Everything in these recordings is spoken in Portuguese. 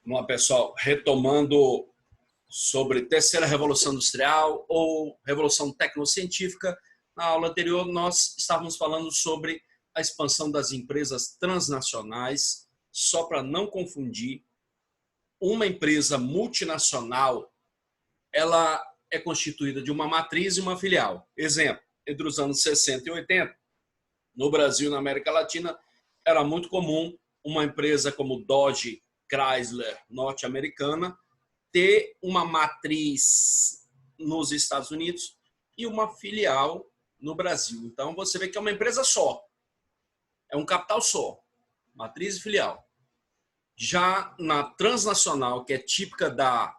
Vamos lá, pessoal, retomando sobre terceira revolução industrial ou revolução tecnocientífica. Na aula anterior, nós estávamos falando sobre a expansão das empresas transnacionais. Só para não confundir, uma empresa multinacional, ela é constituída de uma matriz e uma filial. Exemplo, entre os anos 60 e 80, no Brasil e na América Latina, era muito comum uma empresa como Dodge, Chrysler, norte-americana, ter uma matriz nos Estados Unidos e uma filial no Brasil. Então, você vê que é uma empresa só, é um capital só, matriz e filial. Já na transnacional, que é típica da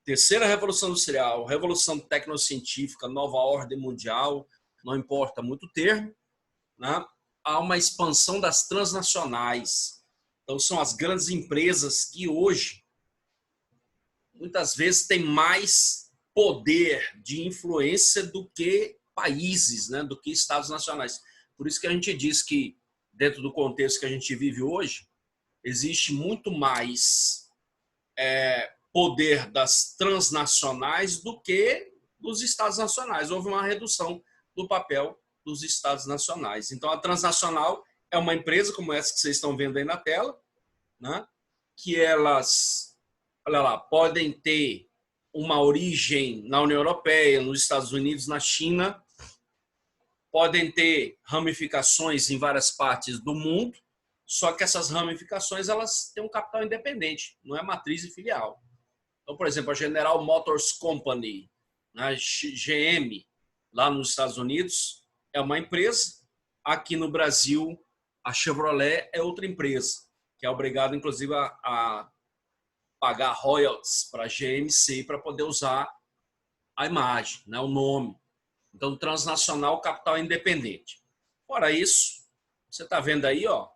terceira revolução industrial, revolução tecnocientífica, nova ordem mundial, não importa muito o termo, né? Há uma expansão das transnacionais. Então, são as grandes empresas que hoje, muitas vezes, têm mais poder de influência do que países, né? Do que estados nacionais. Por isso que a gente diz que, dentro do contexto que a gente vive hoje, existe muito mais poder das transnacionais do que dos estados nacionais. Houve uma redução do papel dos estados nacionais. Então, a transnacional é uma empresa como essa que vocês estão vendo aí na tela, né? Que elas, olha lá, podem ter uma origem na União Europeia, nos Estados Unidos, na China, podem ter ramificações em várias partes do mundo, só que essas ramificações elas têm um capital independente, não é matriz e filial. Então, por exemplo, a General Motors Company, a GM, lá nos Estados Unidos, é uma empresa. Aqui no Brasil, a Chevrolet é outra empresa, que é obrigada, inclusive, a pagar royalties para a GMC para poder usar a imagem, né, o nome. Então, transnacional, capital independente. Fora isso, você está vendo aí, ó,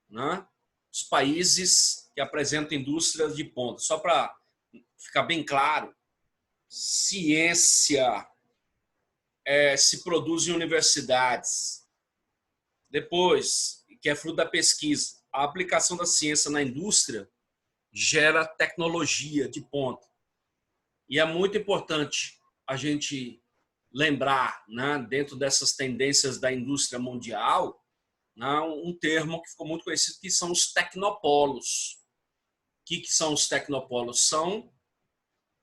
né, os países que apresentam indústrias de ponta. Só para ficar bem claro, ciência se produz em universidades. Depois, que é fruto da pesquisa, a aplicação da ciência na indústria gera tecnologia de ponta. E é muito importante a gente lembrar, né, dentro dessas tendências da indústria mundial, né, um termo que ficou muito conhecido, que são os tecnopolos. O que são os tecnopolos? São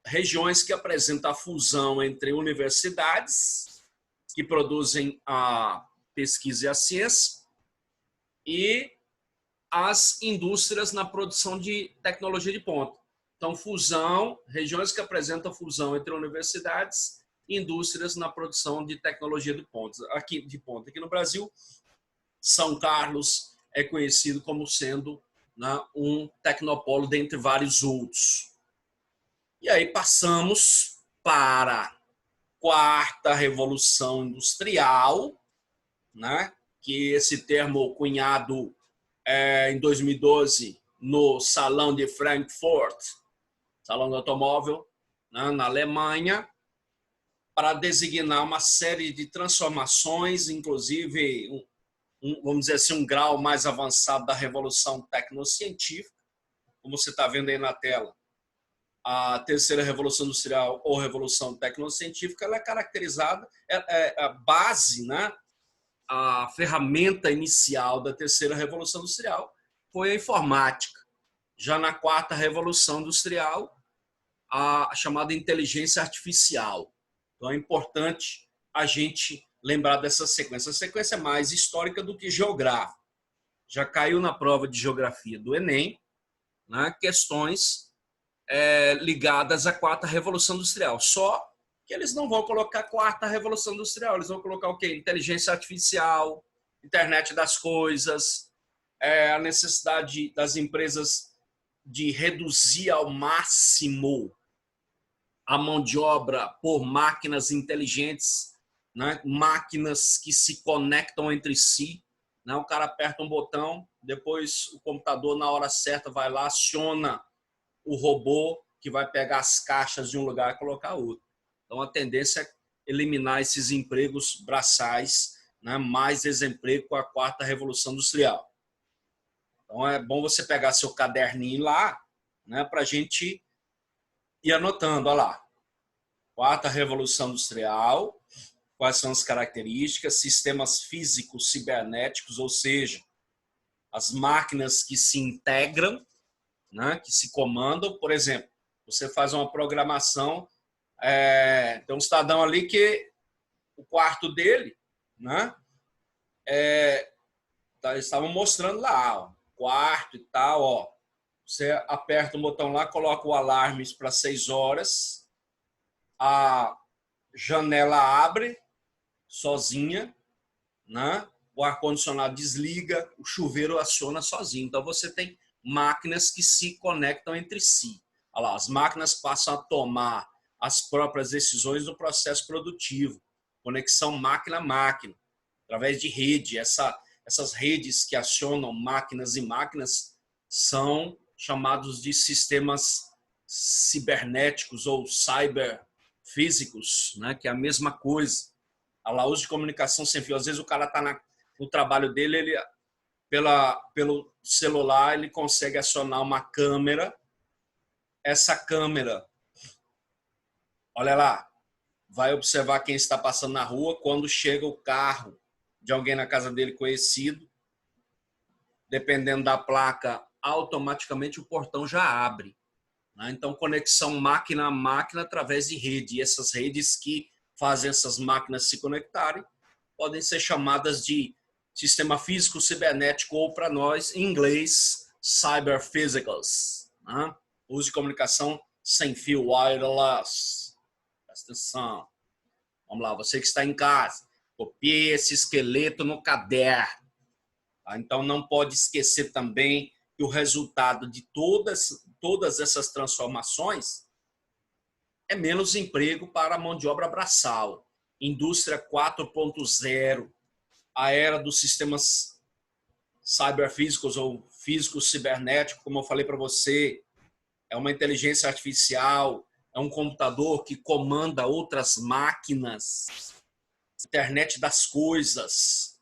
regiões que apresentam a fusão entre universidades, que produzem a pesquisa e a ciência, e as indústrias na produção de tecnologia de ponta. Então, fusão, regiões que apresentam fusão entre universidades e indústrias na produção de tecnologia de ponta. Aqui no Brasil, São Carlos é conhecido como sendo, né, um tecnopolo dentre vários outros. E aí passamos para a quarta revolução industrial, né? Que esse termo cunhado em 2012 no Salão de Frankfurt, Salão do Automóvel, né, na Alemanha, para designar uma série de transformações, inclusive, vamos dizer assim, um grau mais avançado da revolução tecnocientífica, como você está vendo aí na tela. A terceira revolução industrial ou revolução tecnocientífica, ela é caracterizada, a base, né, a ferramenta inicial da terceira revolução industrial foi a informática. Já na quarta revolução industrial, a chamada inteligência artificial. Então, é importante a gente lembrar dessa sequência. A sequência é mais histórica do que geográfica. Já caiu na prova de geografia do Enem, né, questões ligadas à quarta revolução industrial. Só que eles não vão colocar quarta revolução industrial, eles vão colocar o quê? Inteligência artificial, internet das coisas, a necessidade das empresas de reduzir ao máximo a mão de obra por máquinas inteligentes, né? Máquinas que se conectam entre si, né? O cara aperta um botão, depois o computador na hora certa vai lá, aciona o robô que vai pegar as caixas de um lugar e colocar outro. Então, a tendência é eliminar esses empregos braçais, né? Mais desemprego com a quarta revolução industrial. Então, é bom você pegar seu caderninho lá né, para a gente ir anotando. Olha lá, quarta revolução industrial, quais são as características, sistemas físicos cibernéticos, ou seja, as máquinas que se integram, né, que se comandam. Por exemplo, você faz uma programação, tem um cidadão ali que o quarto dele, né, eles estavam mostrando lá, ó, quarto e tal, ó. Você aperta o botão lá, coloca o alarme para 6 horas, a janela abre sozinha, né? O ar-condicionado desliga, o chuveiro aciona sozinho. Então, você tem máquinas que se conectam entre si. Olha lá, as máquinas passam a tomar as próprias decisões do processo produtivo. Conexão máquina-máquina, através de rede. Essas redes que acionam máquinas e máquinas são chamados de sistemas cibernéticos ou cyberfísicos, né? Que é a mesma coisa. A uso de comunicação sem fio. Às vezes o cara está no trabalho dele, ele, pelo celular, ele consegue acionar uma câmera. Essa câmera, olha lá, vai observar quem está passando na rua. Quando chega o carro de alguém na casa dele conhecido, dependendo da placa, automaticamente o portão já abre, né? Então, conexão máquina a máquina através de rede. E essas redes que fazem essas máquinas se conectarem podem ser chamadas de sistema físico cibernético, ou, para nós, em inglês, cyber physicals, né? Uso de comunicação sem fio, wireless. Presta atenção. Vamos lá, você que está em casa, copie esse esqueleto no caderno. Tá? Então, não pode esquecer também que o resultado de todas essas transformações é menos emprego para a mão de obra braçal. Indústria 4.0, a era dos sistemas cyberfísicos ou físicos cibernéticos, como eu falei para você, é uma inteligência artificial, é um computador que comanda outras máquinas, internet das coisas.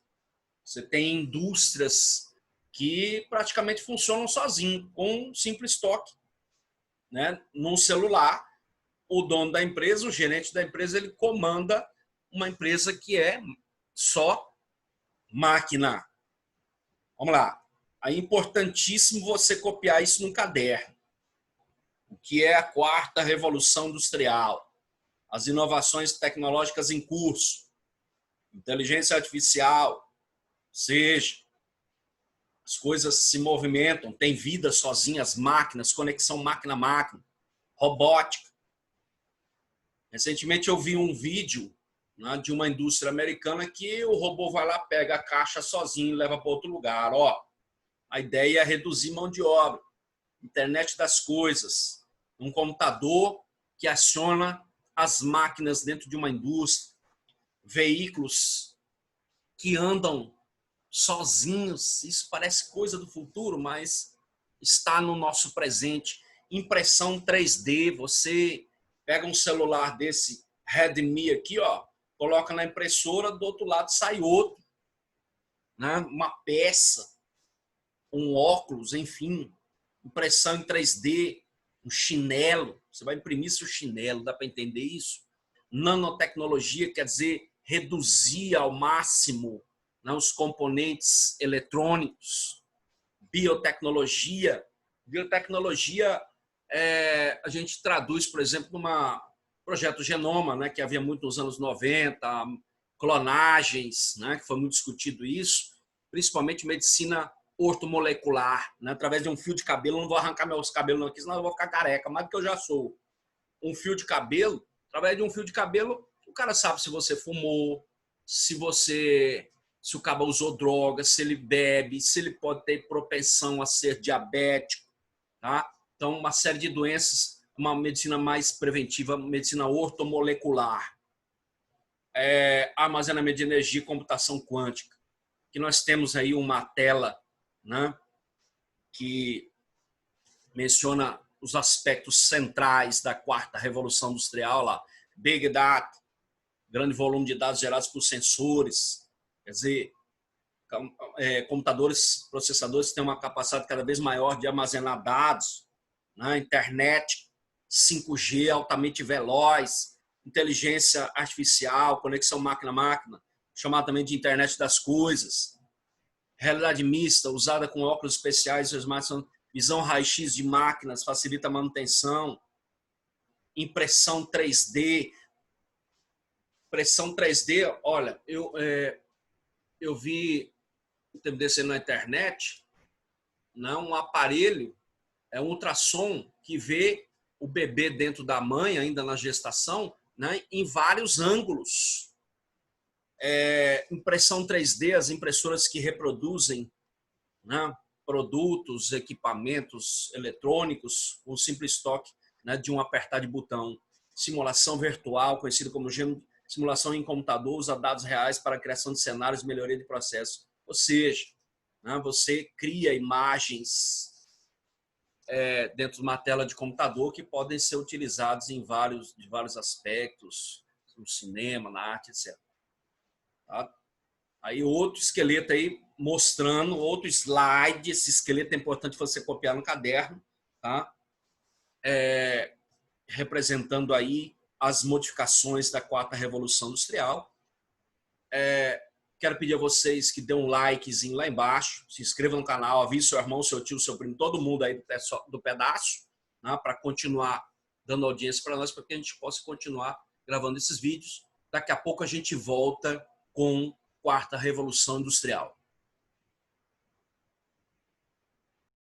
Você tem indústrias que praticamente funcionam sozinho, com um simples toque, né? Num celular, o dono da empresa, o gerente da empresa, ele comanda uma empresa que é só máquina. Vamos lá. É importantíssimo você copiar isso num caderno. O que é a quarta revolução industrial? As inovações tecnológicas em curso, inteligência artificial, seja, as coisas se movimentam, tem vida sozinhas, máquinas, conexão máquina-máquina, robótica. Recentemente eu vi um vídeo, né, de uma indústria americana que o robô vai lá, pega a caixa sozinho e leva para outro lugar. Ó, a ideia é reduzir mão de obra, internet das coisas, um computador que aciona as máquinas dentro de uma indústria, veículos que andam sozinhos. Isso parece coisa do futuro, mas está no nosso presente. Impressão 3D, você pega um celular desse Redmi aqui, ó, coloca na impressora, do outro lado sai outro, né? Uma peça, um óculos, enfim, impressão em 3D, um chinelo, você vai imprimir seu chinelo, dá para entender isso? Nanotecnologia quer dizer reduzir ao máximo, né, os componentes eletrônicos. Biotecnologia, a gente traduz, por exemplo, num projeto Genoma, né, que havia muito nos anos 90, clonagens, né, que foi muito discutido isso, principalmente medicina ortomolecular, né, através de um fio de cabelo. Eu não vou arrancar meus cabelos aqui, senão eu vou ficar careca, mais do que eu já sou. Um fio de cabelo, através de um fio de cabelo, o cara sabe se você fumou, se o cara usou drogas, se ele bebe, se ele pode ter propensão a ser diabético, tá? Então, uma série de doenças, uma medicina mais preventiva, medicina ortomolecular, armazenamento de energia e computação quântica, que nós temos aí uma tela, né, que menciona os aspectos centrais da quarta revolução industrial, lá, Big Data, grande volume de dados gerados por sensores, quer dizer, computadores, processadores que têm uma capacidade cada vez maior de armazenar dados, né? Internet 5G altamente veloz, inteligência artificial, conexão máquina-máquina, chamada também de internet das coisas, realidade mista, usada com óculos especiais, visão raio-x de máquinas, facilita a manutenção, impressão 3D. Impressão 3D, olha, eu vi descendo na internet, né, um aparelho, um ultrassom que vê o bebê dentro da mãe, ainda na gestação, né, em vários ângulos. Impressão 3D, as impressoras que reproduzem, né, produtos, equipamentos eletrônicos, com simples toque, né, de um apertar de botão. Simulação virtual, conhecida como simulação em computador, usa dados reais para a criação de cenários e melhoria de processo. Ou seja, né, você cria imagens dentro de uma tela de computador que podem ser utilizados de vários aspectos, no cinema, na arte, etc. Tá? Aí outro esqueleto aí mostrando, outro slide, esse esqueleto é importante você copiar no caderno, tá? Representando aí as modificações da 4ª Revolução Industrial. Quero pedir a vocês que dêem um likezinho lá embaixo, se inscrevam no canal, avise seu irmão, seu tio, seu primo, todo mundo aí do pedaço, né, para continuar dando audiência para nós, para que a gente possa continuar gravando esses vídeos. Daqui a pouco a gente volta com 4ª Revolução Industrial.